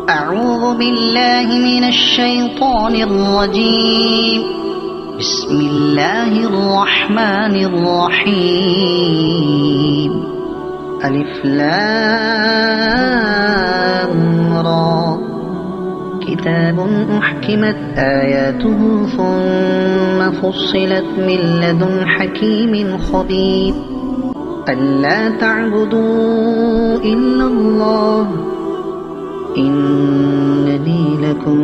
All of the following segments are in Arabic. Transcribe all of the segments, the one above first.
أعوذ بالله من الشيطان الرجيم. بسم الله الرحمن الرحيم. ألف لام را. كتاب أحكمت آياته ثم فصلت من لدن حكيم خبير. ألا تعبدوا إلا الله إنني لكم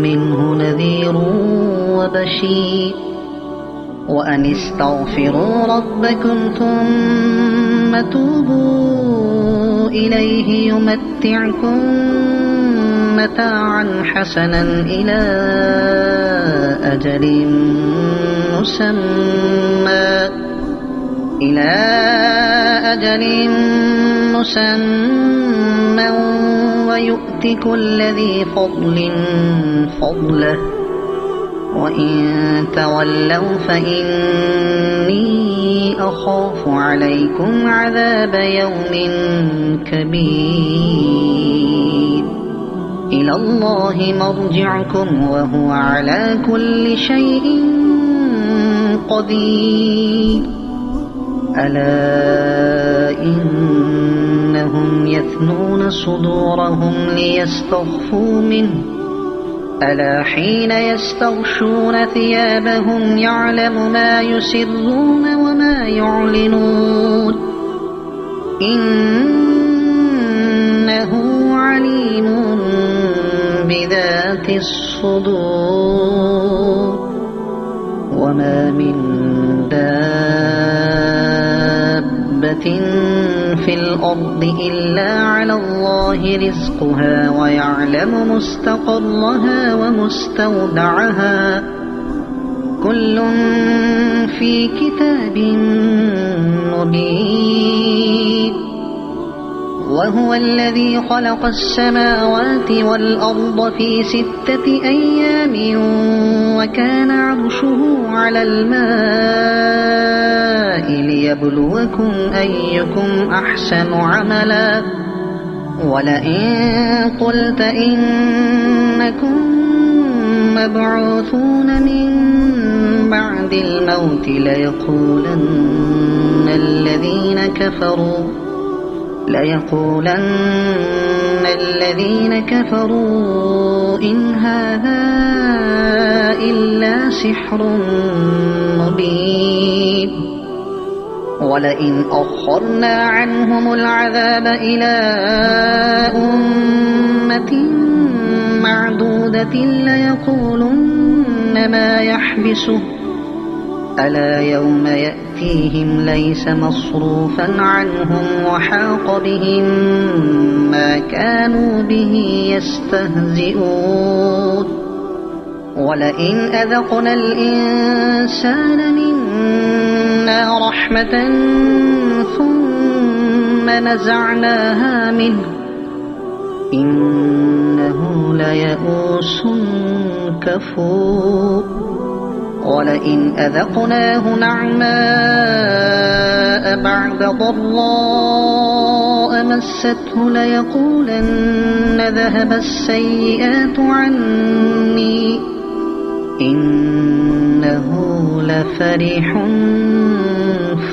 منه نذير وبشير. وأن استغفروا ربكم ثم توبوا إليه يمتعكم متاعا حسنا إلى أجل مسمى ويؤت كل ذي فضل فضله. وإن تولوا فإني أخاف عليكم عذاب يوم كبير. إلى الله مرجعكم وهو على كل شيء قدير. ألا إنهم يثنون صدورهم ليستخفوا منه. ألا حين يستغشون ثيابهم يعلم ما يسرون وما يعلنون إنه عليم بذات الصدور. وما من دابة في الأرض إلا على الله رزقها ويعلم مستقرها ومستودعها كل في كتاب مبين. وهو الذي خلق السماوات والأرض في 6 أيام وكان عرشه على الماء ليبلوكم أيكم أحسن عملا. ولئن قلت إنكم مبعوثون من بعد الموت ليقولن الذين كفروا إن هذا إلا سحر مبين. ولئن أخرنا عنهم العذاب إلى أمة معدودة ليقولن ما يحبسه. ألا يوم يأتيهم ليس مصروفا عنهم وحاق بهم ما كانوا به يستهزئون. ولئن أذقنا الإنسان منا رحمة ثم نزعناها منه إنه ليئوس كفور. ولئن أذقناه نعماء بعد ضراء مسته ليقولن ذهب السيئات عني إنه لفرح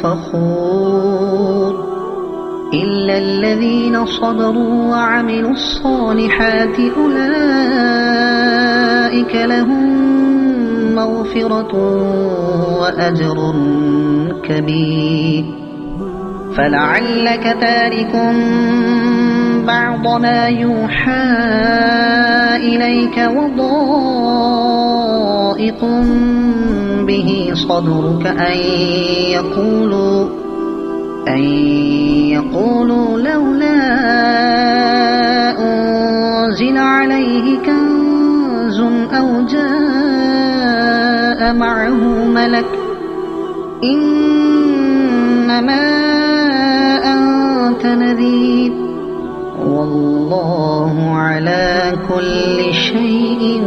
فخور. إلا الذين صبروا وعملوا الصالحات أولئك لهم مغفرة وأجر كبير. فلعلك تارك بعض ما يوحى إليك وضائق به صدرك أن يقولوا لولا أنزل عليه كنز أو جاء معه ملك إنما أنت نذير والله على كل شيء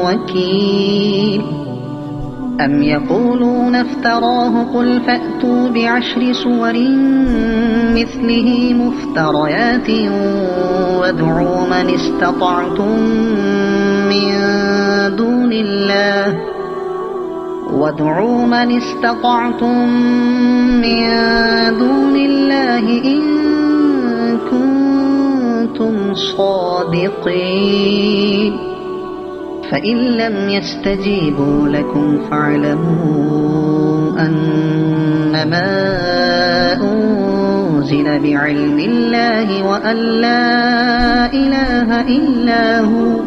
وكيل. أم يقولون افتراه قل فأتوا ب10 سور مثله بمثله مفتريات وادعوا من استطعتم من دون الله إن كنتم صادقين فإن لم يستجيبوا لكم فاعلموا أنما أنزل بعلم الله وأن لا إله إلا هو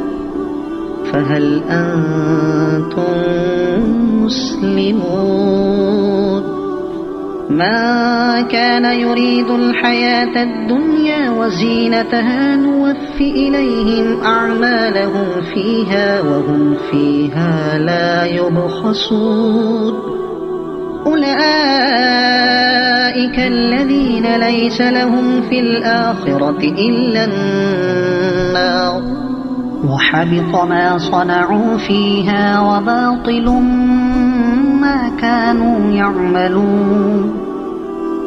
فهل أنتم مسلمون ما كان يريد الحياة الدنيا وزينتها نوف إليهم أعمالهم فيها وهم فيها لا يبخسون أولئك الذين ليس لهم في الآخرة إلا النار وحبط ما صنعوا فيها وباطل ما كانوا يعملون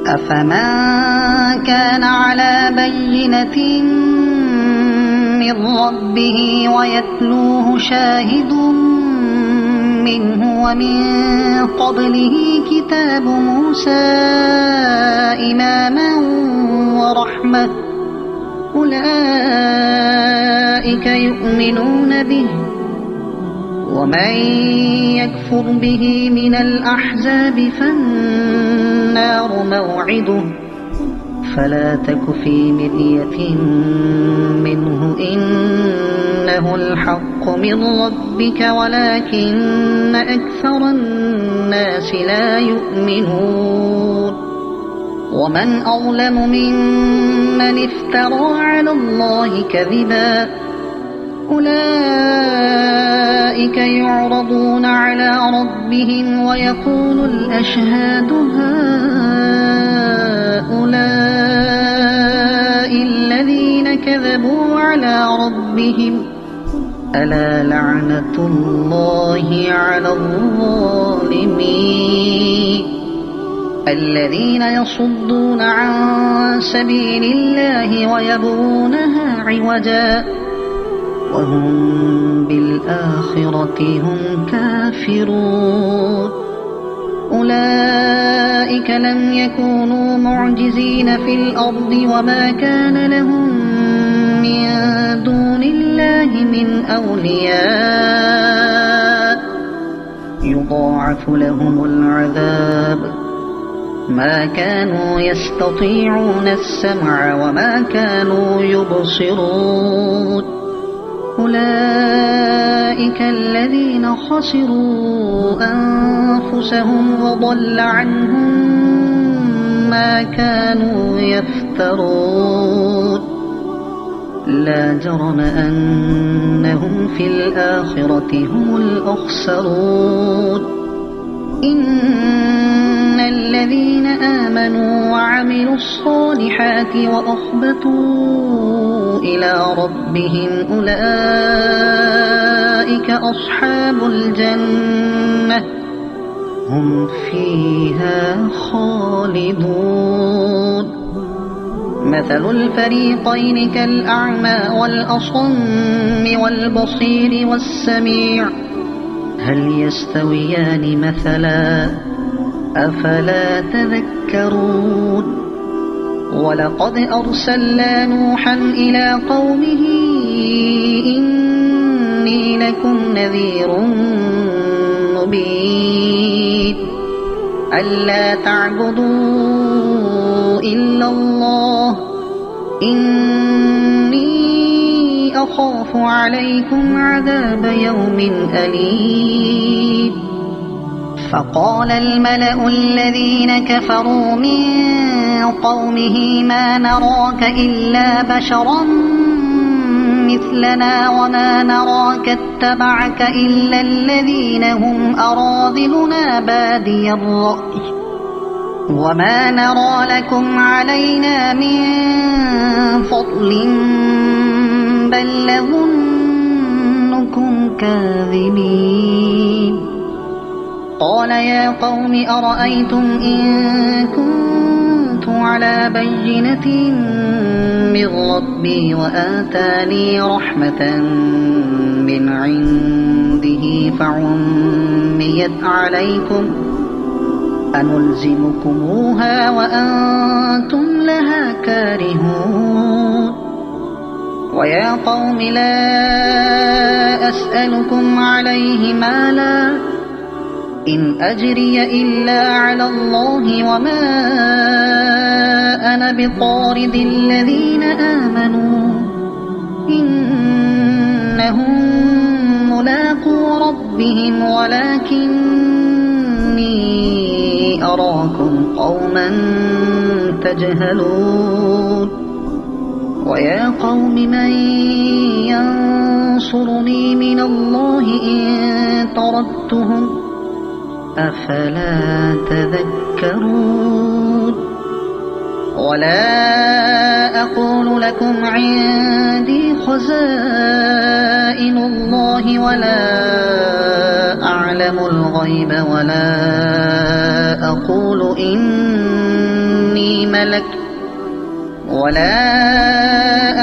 أفمن كان على بينة من ربه ويتلوه شاهد منه ومن قبله كتاب موسى إماما ورحمة أولئك يؤمنون به ومن يكفر به من الأحزاب فالنار موعده فلا تك في مرية منه إنه الحق من ربك ولكن أكثر الناس لا يؤمنون ومن أظلم ممن افترى على الله كذبا أولئك يعرضون على ربهم ويقول الأشهاد هؤلاء الذين كذبوا على ربهم ألا لعنة الله على الظالمين الذين يصدون عن سبيل الله ويبغونها عوجا وهم بالآخرة هم كافرون أولئك لم يكونوا معجزين في الأرض وما كان لهم من دون الله من أولياء يضاعف لهم العذاب ما كانوا يستطيعون السمع وما كانوا يبصرون أولئك الذين خسروا أنفسهم وضل عنهم ما كانوا يفترون لا جرم أنهم في الآخرة هم الأخسرون إن الذين آمنوا وعملوا الصالحات وأخبتوا إلى ربهم أولئك أصحاب الجنة هم فيها خالدون مثل الفريقين كالأعمى والأصم والبصير والسميع هل يستويان مثلا أفلا تذكرون ولقد أرسلنا نوحا إلى قومه إني لكم نذير مبين ألا تعبدوا إلا الله إني أخاف عليكم عذاب يوم أليم فقال الملأ الذين كفروا من قومه ما نراك إلا بشرا مثلنا وما نراك اتبعك إلا الذين هم أراذلنا بادي الرأي وما نرى لكم علينا من فضل بل نظنكم كاذبين قال يا قوم أرأيتم إن كنت على بينة من ربي وآتاني رحمة من عنده فعميت عليكم أنلزمكموها وأنتم لها كارهون ويا قوم لا أسألكم عليه مالا إن أجري إلا على الله وما أنا بطارد الذين آمنوا إنهم ملاقو ربهم ولكني أراكم قوما تجهلون ويا قوم من ينصرني من الله إن طردتهم أفلا تذكرون ولا أقول لكم عندي خزائن الله ولا أعلم الغيب ولا أقول إني ملك ولا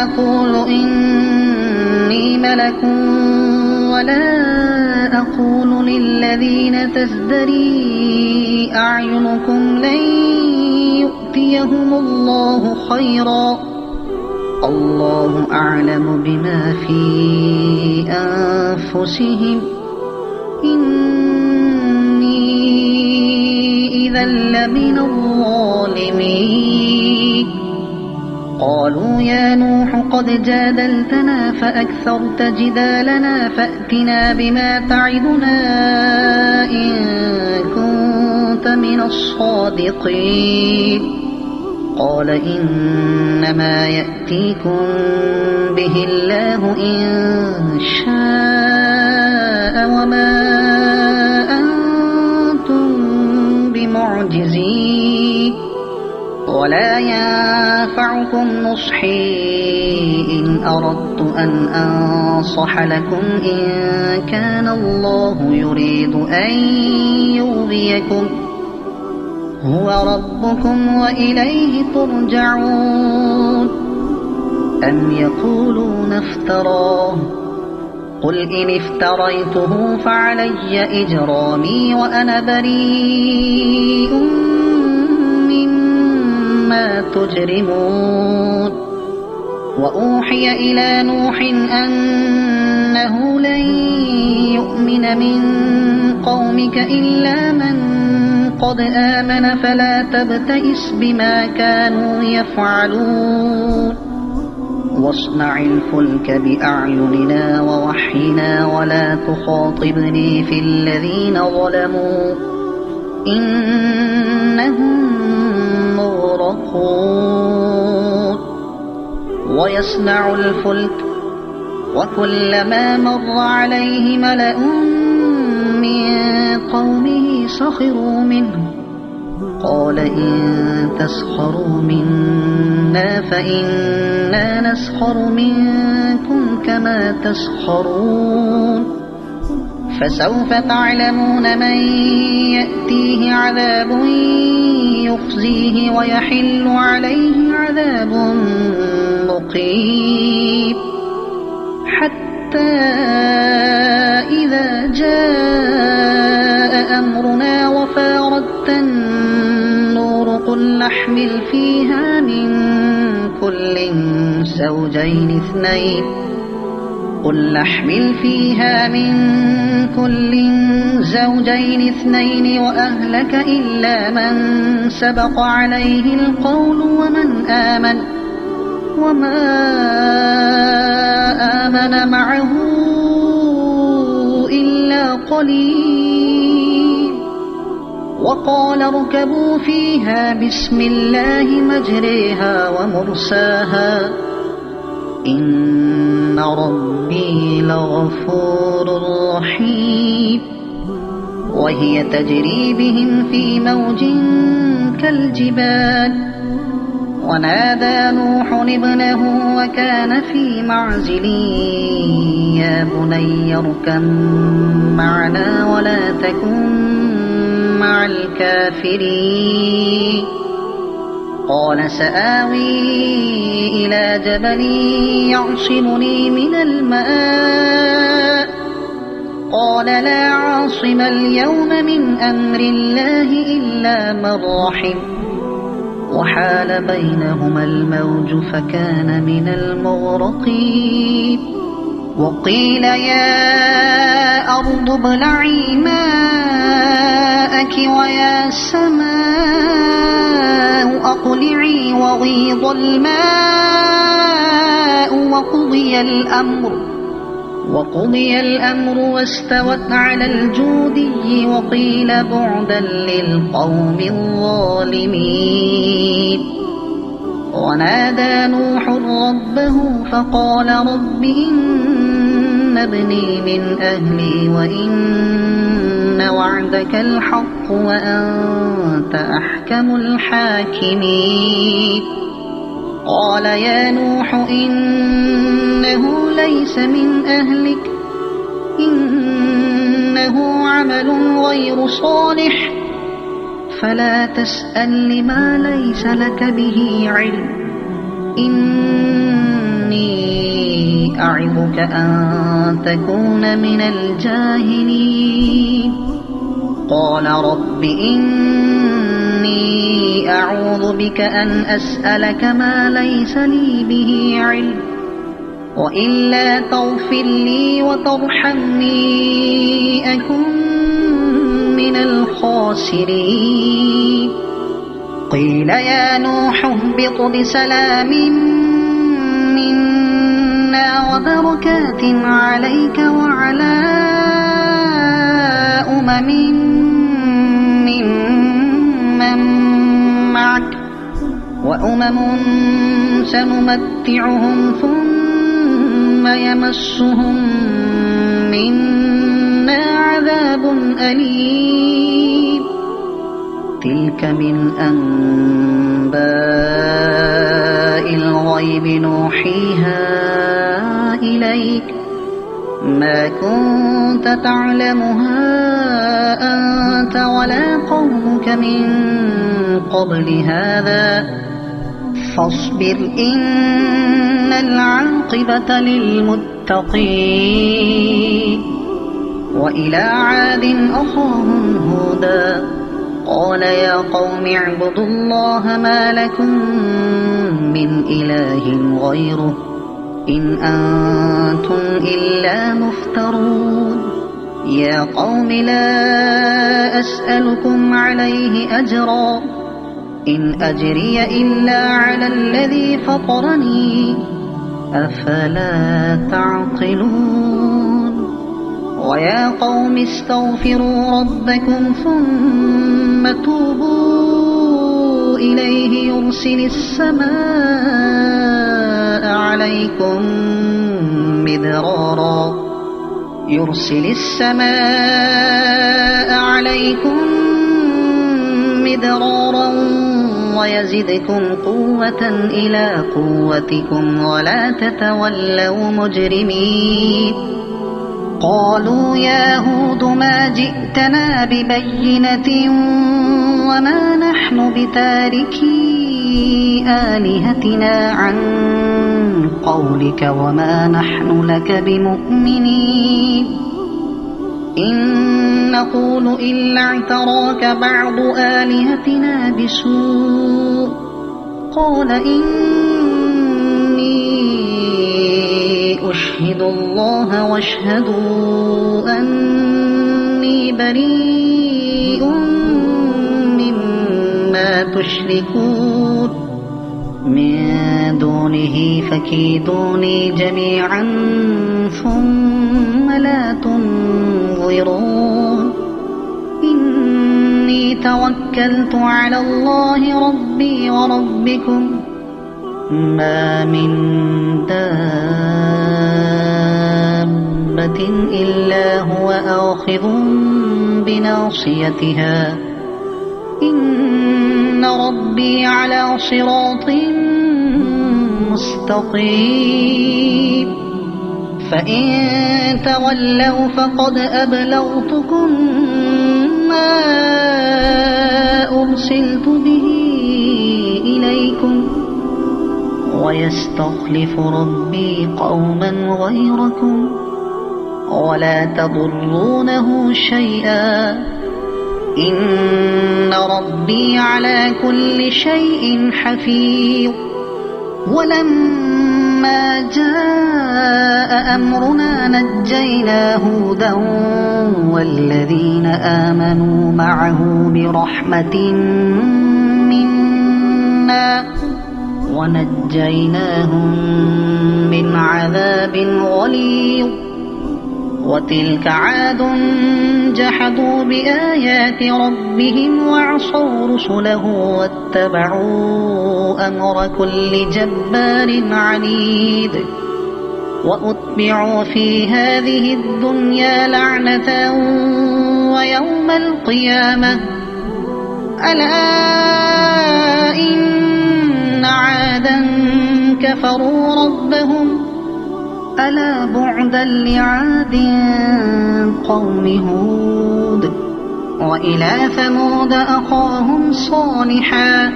أقول للذين تزدري أعينكم لن يؤتيهم الله خيرا الله أعلم بما في أنفسهم إني إذا لمن الظالمين قالوا يا نوح قد جادلتنا فأكثرت جدالنا فأتنا بما تعدنا إن كنت من الصادقين قال إنما يأتيكم به الله إن شاء وما أنتم بمعجزين ولا ينفعكم نصحي إن أردت أن أنصح لكم إن كان الله يريد أن يغويكم هو ربكم وإليه ترجعون أم يقولون افتراه قل إن افتريته فعلي إجرامي وأنا بريء مما تجرمون وأوحي إلى نوح أنه لن يؤمن من قومك إلا من قد آمن فلا تبتئس بما كانوا يفعلون واصنع الفلك بأعيننا ووحينا ولا تخاطبني في الذين ظلموا إنهم مغرقون ويصنع الفلك وكلما مر عليه ملأ من قومه سخروا منه قال إن تسخروا منا فإنا نسخر منكم كما تسخرون فسوف تعلمون من يأتيه عذاب يخزيه ويحل عليه عذاب مقيم حتى إذا جاء أمرنا وفاردت النور قل نحمل فيها من كل زوجين اثنين وأهلك إلا من سبق عليه القول وما آمن معه إلا قليل وقال اركبوا فيها بسم الله مجريها ومرساها إن ربي لغفور رحيم وهي تجري بهم في موج كالجبال ونادى نوح ابنه وكان في معزل يا بني اركب معنا ولا تكن مع الكافرين قال سآوي إلى جبل يعصمني من الماء قال لا عاصم اليوم من أمر الله إلا من رحم وحال بينهما الموج فكان من المغرقين وقيل يا أرض ابلعي ماءك ويا سماء أقلعي وغيض الماء وقضي الأمر واستوت على الجودي وقيل بعدا للقوم الظالمين ونادى نوح ربه فقال رب إن ابني من أهلي وإن وعدك الحق وأنت أحكم الحاكمين قال يا نوح إنه ليس من أهلك إنه عمل غير صالح فلا تسأل لما ليس لك به علم إني أعظك أن تكون من الجاهلين قال رب إني أعوذ بك أن أسألك ما ليس لي به علم وإلا تغفر لي وترحمني أكن من الخاسرين قيل يا نوح اهبط بسلام منا وبركات عليك وعلى أمم ممن معك وأمم سنمتعهم ثم يمسهم منا عذاب أليم تلك من أنباء الغيب نوحيها إليك ما كنت تعلمها أنت ولا قومك من قبل هذا فاصبر إن العاقبة للمتقين وإلى عاد أخاهم هودا قال يا قوم اعبدوا الله ما لكم من إله غيره إن أنتم إلا مفترون يا قوم لا أسألكم عليه أجرا إن أجري إلا على الذي فطرني أفلا تعقلون ويا قوم استغفروا ربكم ثم توبوا إليه يرسل السماء عليكم مدرارا ويزدكم قوة إلى قوتكم ولا تتولوا مجرمين قالوا يا هود ما جئتنا ببينة وما نحن بتاركي آلهتنا عن قولك وما نحن لك بمؤمنين إن نقول إلا اعتراك بعض آلهتنا بسوء قال إني أشهد الله واشهدوا أني بريء مما تشركون من دونه فكيدوني جميعا ثم لا تنظرون إني توكلت على الله ربي وربكم ما من دابة إلا هو آخذ بناصيتها إن ربي على صراط مستقيم فإن تولوا فقد أبلغتكم ما أرسلت به إليكم ويستخلف ربي قوما غيركم ولا تضرونه شيئا إن ربي على كل شيء حفيظ. ولما جاء أمرنا نجينا هودا والذين آمنوا معه برحمة منا ونجيناهم من عذاب غليظ. وتلك عاد جحدوا بآيات ربهم وعصوا رسله واتبعوا أمر كل جبار عنيد. وأتبعوا في هذه الدنيا لعنة ويوم القيامة ألا إن عادا كفروا ربهم ألا بعدا لعاد قوم هود. وإلى ثمود أخاهم صالحا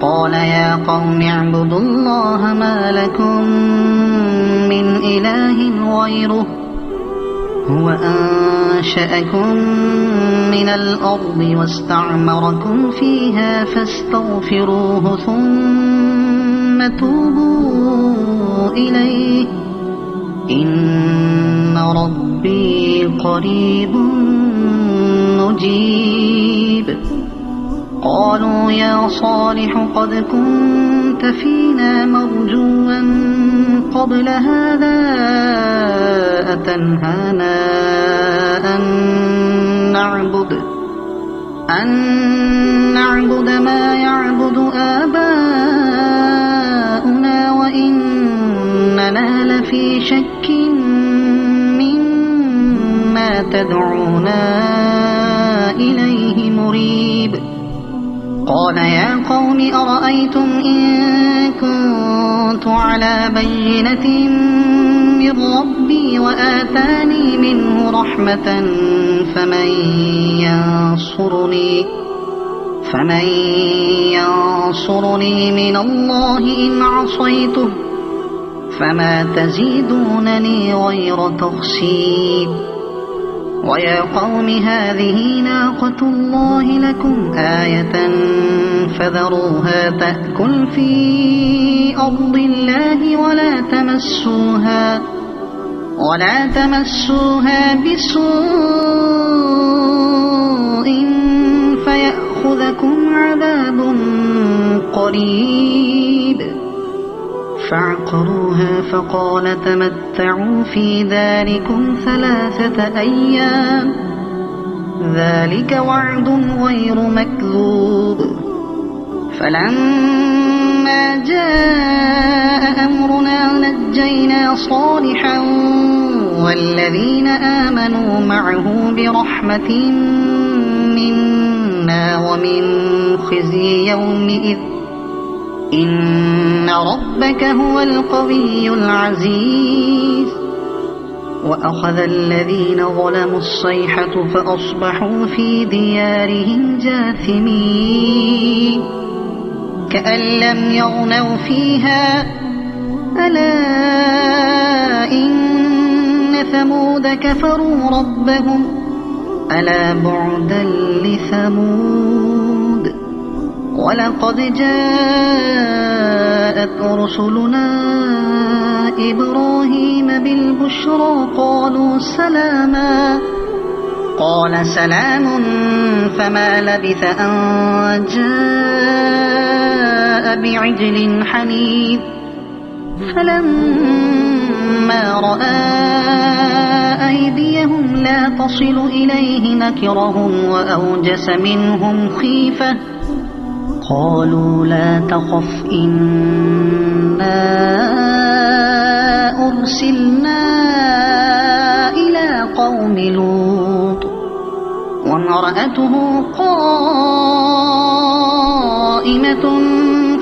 قال يا قوم اعبدوا الله ما لكم من إله غيره هو أنشأكم من الأرض واستعمركم فيها فاستغفروه ثم توبوا إليه إن ربي قريب مجيب. قالوا يا صالح قد كنت فينا مرجوا قبل هذا أتنهانا أن نعبد ما يعبد آباؤنا وإننا لفي شك مما تدعونا إليه مريب. قال يا قوم أرأيتم إن كنت على بينة من ربي وآتاني منه رحمة فمن ينصرني من الله إن عصيته فما تزيدونني غير تخسير. ويا قوم هذه ناقة الله لكم آية فذروها تأكل في أرض الله ولا تمسوها بسوء فيأخذكم عذاب قريب. فعقروها فقال تمتعوا في داركم 3 أيام ذلك وعد غير مكذوب. فلما جاء أمرنا نجينا صالحا والذين آمنوا معه برحمة منا ومن خزي يومئذ إن ربك هو القوي العزيز. وأخذ الذين ظلموا الصيحة فأصبحوا في ديارهم جاثمين كأن لم يغنوا فيها ألا إن ثمود كفروا ربهم ألا بعدا لثمود. ولقد جاءت رسلنا إبراهيم بالبشرى قالوا سلاما قال سلام فما لبث أن جاء بعجل حنيذ. فلما رأى أيديهم لا تصل إليه نكرهم وأوجس منهم خيفة قالوا لا تخف إنا أرسلنا إلى قوم لوط وامرأته قائمة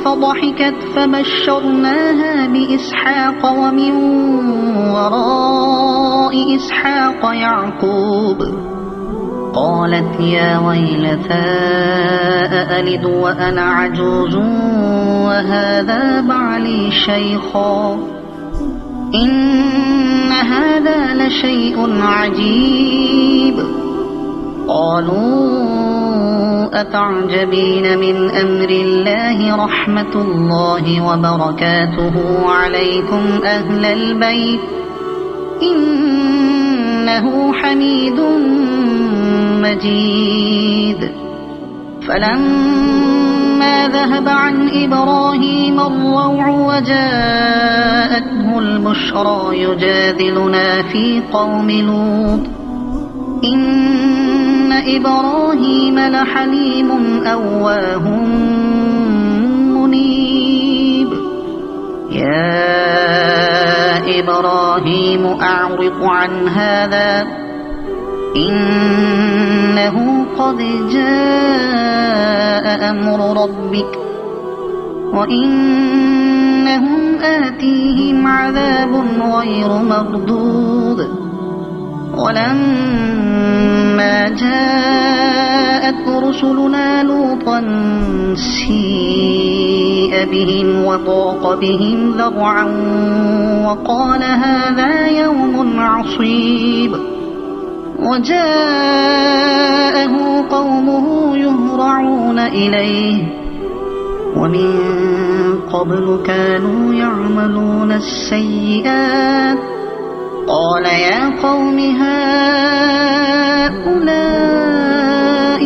فضحكت فبشرناها بإسحاق ومن وراء إسحاق يعقوب قالت يا ويلتى أألد وأنا عجوز وهذا بعلي شيخا إن هذا لشيء عجيب. قالوا أتعجبين من أمر الله رحمة الله وبركاته عليكم أهل البيت إنه حميد مجيد. فلما ذهب عن إبراهيم الروع وجاءته البشرى يجادلنا في قوم لوط إن إبراهيم لحليم أواه منيب. يا إبراهيم أعرض عن هذا إنه قد جاء أمر ربك وإنهم آتيهم عذاب غير مردود. ولما جاءت رسلنا لوطا سيء بهم وضاق بهم ذرعا وقال هذا يوم عصيب. وجاءه قومه يهرعون إليه ومن قبل كانوا يعملون السيئات. قال يا قوم هؤلاء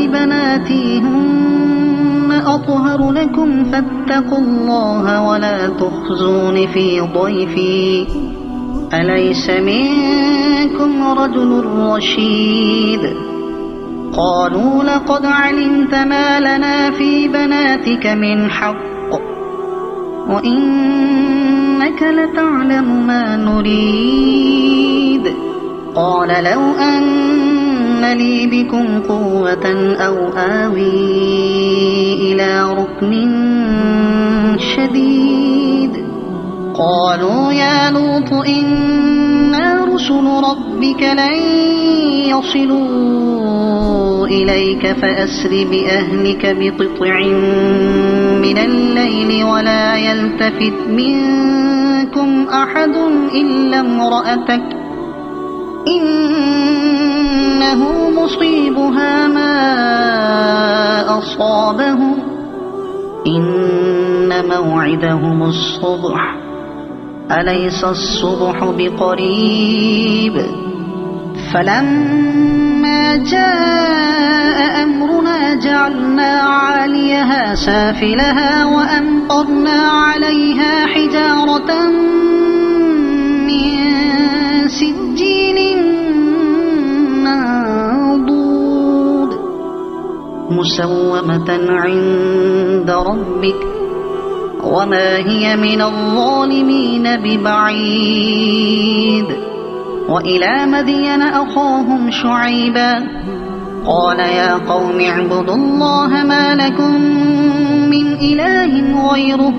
بناتي هن أطهر لكم فاتقوا الله ولا تخزون في ضيفي أليس منكم رجل رشيد. قالوا لقد علمت ما لنا في بناتك من حق وإنك لتعلم ما نريد. قال لو أن لي بكم قوة أو آوي إلى ركن شديد. قالوا يا لوط إنا رسل ربك لن يصلوا إليك فأسر بأهلك بقطع من الليل ولا يلتفت منكم أحد إلا امرأتك إنه مصيبها ما أصابهم إن موعدهم الصبح أليس الصبح بقريب. فلما جاء أمرنا جعلنا عاليها سافلها وأمطرنا عليها حجارة من سجيل منضود مسومة عند ربك وما هي من الظالمين ببعيد. وإلى مدين أخاهم شعيبا قال يا قوم اعبدوا الله ما لكم من إله غيره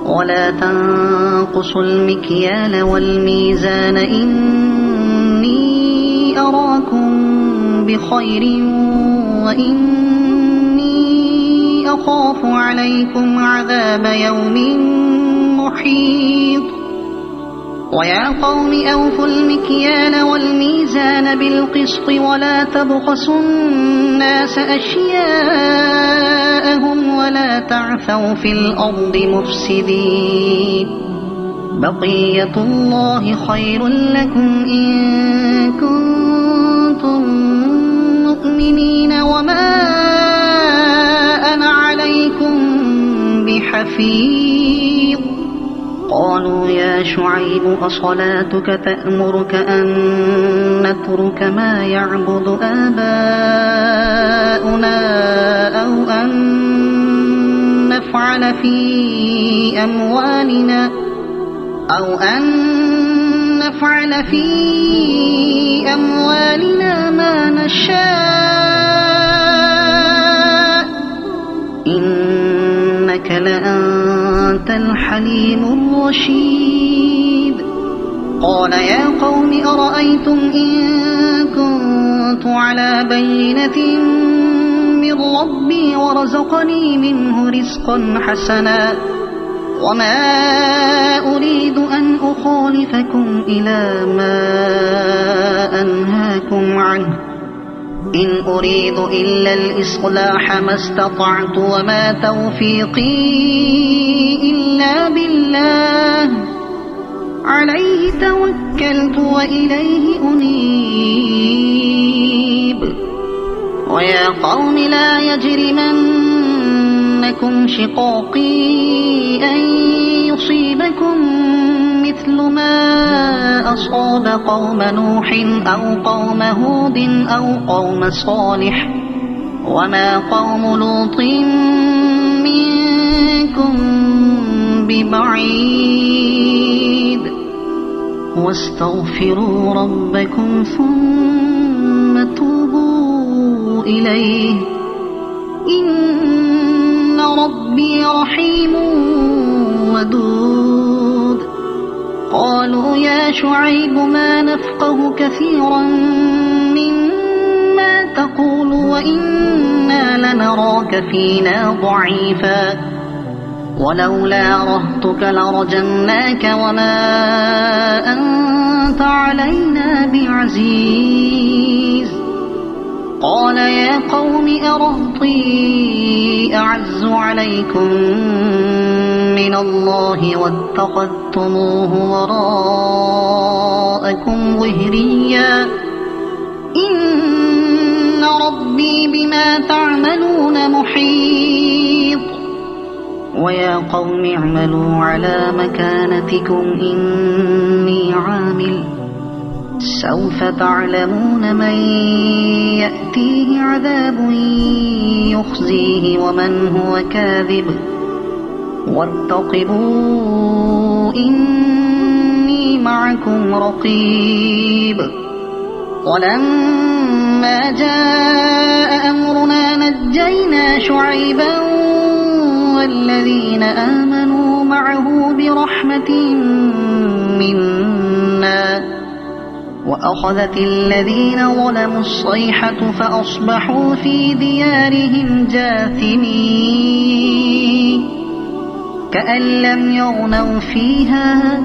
ولا تنقصوا المكيال والميزان إني أراكم بخير وإني أخاف عليكم عذاب يوم محيط. ويا قوم أوفوا المكيال والميزان بالقسط ولا تبخسوا الناس أشياءهم ولا تعثوا في الأرض مفسدين. بقية الله خير لكم إن كنتم مؤمنين وما أنا عليكم بحفيظ. قالوا يا شعيب أصلاتك تأمرك أن نترك ما يعبد آباؤنا أو أن نفعل في أموالنا ما نشاء إنك لأنت الحليم الرشيد. قال يا قوم أرأيتم إن كنت كنت على بينة من ربي ورزقني منه رزقا حسنا وما أريد أن أخالفكم إلى ما أنهاكم عنه إن أريد إلا الإصلاح ما استطعت وما توفيقي إلا بالله عليه توكلت وإليه أنيب ويا قوم لا يجرمنكم شقاقي أن يصيبكم مثل ما أصاب قوم نوح أو قوم هود أو قوم صالح وما قوم لوط منكم ببعيد واستغفروا ربكم ثم توبوا إليه إن ربي رحيم ودود قالوا يا شعيب ما نفقه كثيرا مما تقول وإنا لنراك فينا ضعيفا ولولا رهطك لرجمناك وما أنت علينا بعزيز قال يا قوم أرهطي أعز عليكم من الله واتخذتموه وراءكم ظهريا إن ربي بما تعملون محيط ويا قوم اعملوا على مكانتكم إني عامل سوف تعلمون من يأتيه عذاب يخزيه ومن هو كاذب وارتقبوا إني معكم رقيب ولما جاء أمرنا نجينا شعيبا والذين آمنوا معه برحمة منا وأخذت الذين ظلموا الصيحة فأصبحوا في ديارهم جاثمين كأن لم يغنوا فيها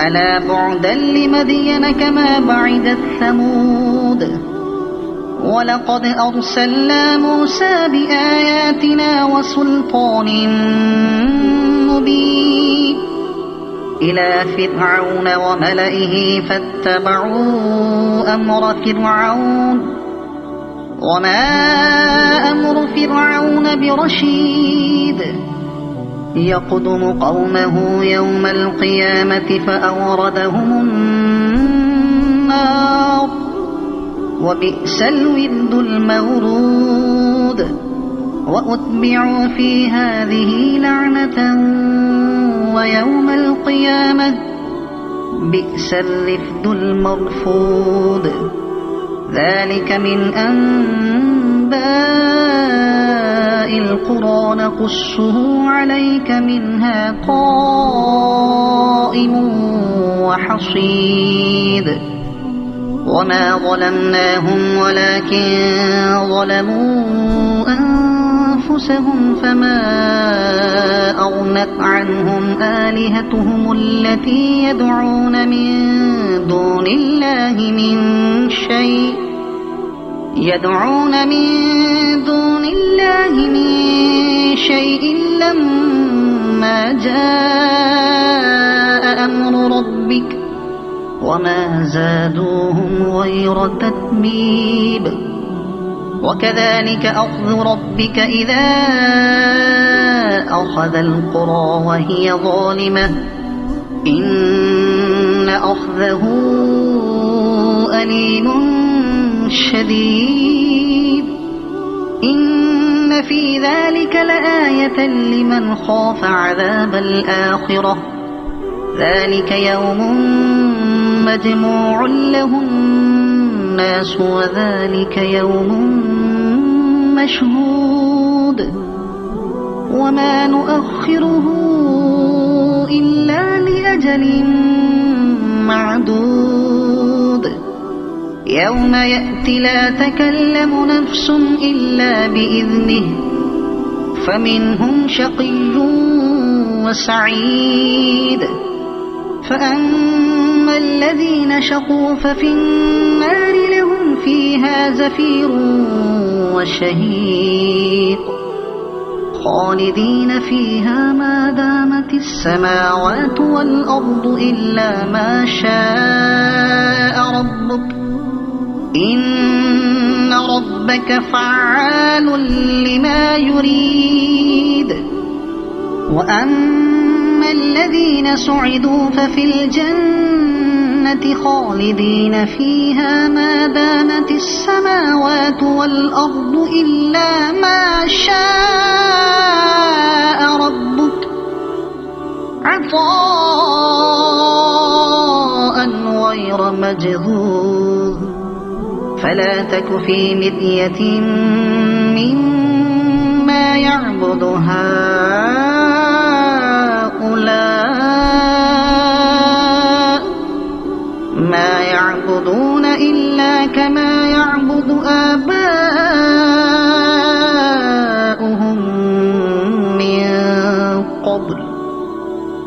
ألا بعدا لمدين كما بعدت ثمود ولقد أرسلنا موسى بآياتنا وسلطان مبين إلى فرعون وملئه فاتبعوا أمر فرعون وما أمر فرعون برشيد يقدم قومه يوم القيامة فأوردهم النار وبئس الورد المورود وأتبعوا في هذه لعنة ويوم القيامة بئس الرفد المرفود ذلك من أنباء القرى نقصه عليك منها قائم وحصيد وما ظلمناهم ولكن ظلموا أنفسهم فما أغنت عنهم آلهتهم التي يدعون من دون الله من شيء لما جاء أمر ربك وما زادوهم غير تتبيب وكذلك أخذ ربك إذا أخذ القرى وهي ظالمة إن أخذه أليم شديد إن في ذلك لآية لمن خاف عذاب الآخرة ذلك يوم مجموع له الناس وذلك يوم مشهود وما نؤخره إلا لأجل معدود يوم يأتي لا تكلم نفس إلا بإذنه فمنهم شقي وسعيد فأما الذين شقوا ففي النار لهم فيها زفير وشهيق خالدين فيها ما دامت السماوات والأرض إلا ما شاء ربك إن ربك فعال لما يريد وأما الذين سعدوا ففي الجنة خالدين فيها ما دامت السماوات والأرض إلا ما شاء ربك عطاء غير مجذوذ فلا تك في مرية مما يعبد هؤلاء ما يعبدون إلا كما يعبد آباؤهم من قبل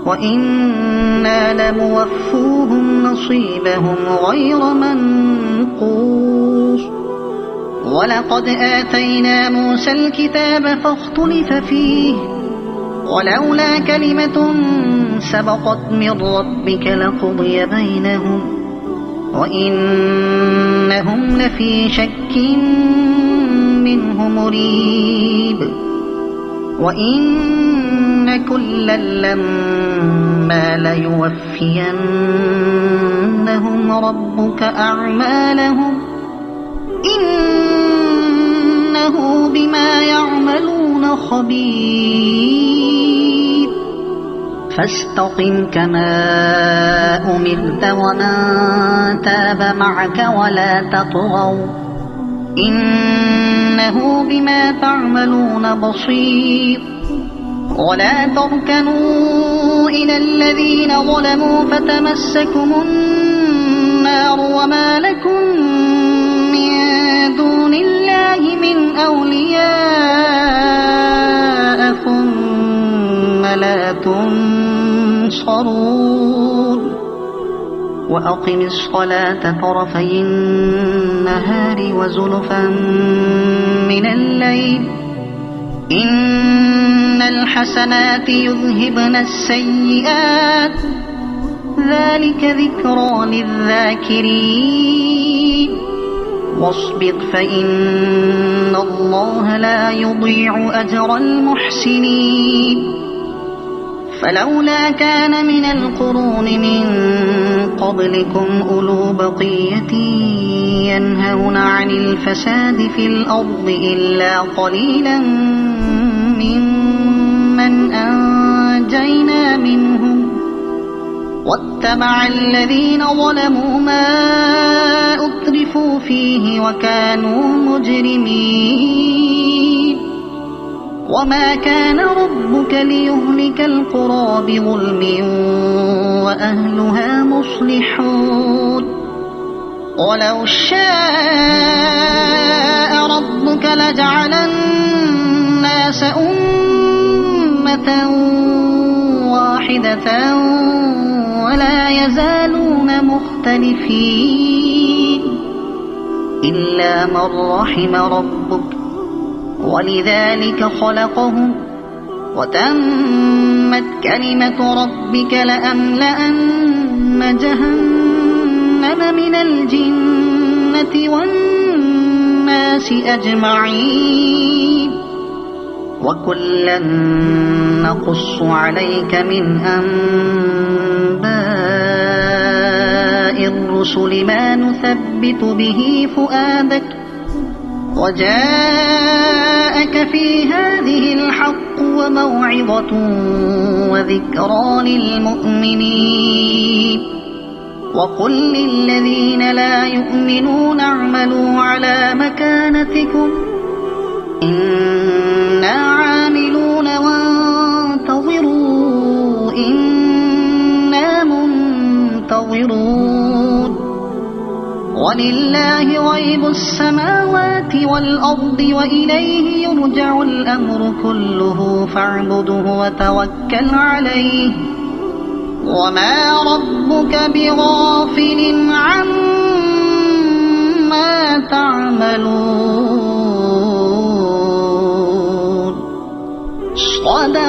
وإنا لموفوهم نصيبهم غير منقوص ولقد آتينا موسى الكتاب فاختلف فيه ولولا كلمة سبقت من ربك لقضي بينهم وإنهم لفي شك منه مريب وإن كلا لما ليوفينهم ربك أعمالهم إنه بما يعملون خبير فاستقم كما أمرت ومن تاب معك ولا تطغوا إنه بما تعملون بصير ولا تركنوا إلى الذين ظلموا فتمسكم النار وما لكم من دون الله من أولياء ثم لا تنصرون وأقم الصلاة طرفي النهار وزلفا من الليل إن الحسنات يذهبن السيئات ذلك ذكرى للذاكرين واصبر فإن الله لا يضيع أجر المحسنين فلولا كان من القرون من قبلكم أولو بقية ينهون عن الفساد في الأرض إلا قليلا ممن أنجينا منهم واتبع الذين ظلموا ما أترفوا فيه وكانوا مجرمين وما كان ربك ليهلك القرى بظلم وأهلها مصلحون ولو شاء ربك لجعل الناس أمة واحدة ولا يزالون مختلفين إلا من رحم ربك ولذلك خلقهم وتمت كلمة ربك لأملأن جهنم من الجنة والناس أجمعين وكلا نقص عليك من أنباء الرسل ما نثبت به فؤادك وجاءك في هذه الحق وموعظة وذكرى للمؤمنين وقل للذين لا يؤمنون اعملوا على مكانتكم إنا عاملون وانتظروا إنا منتظرون ولله غيب السماوات والأرض وإليه يرجع الأمر كله فاعبده وتوكل عليه وما ربك بغافل عما تعملون. صدق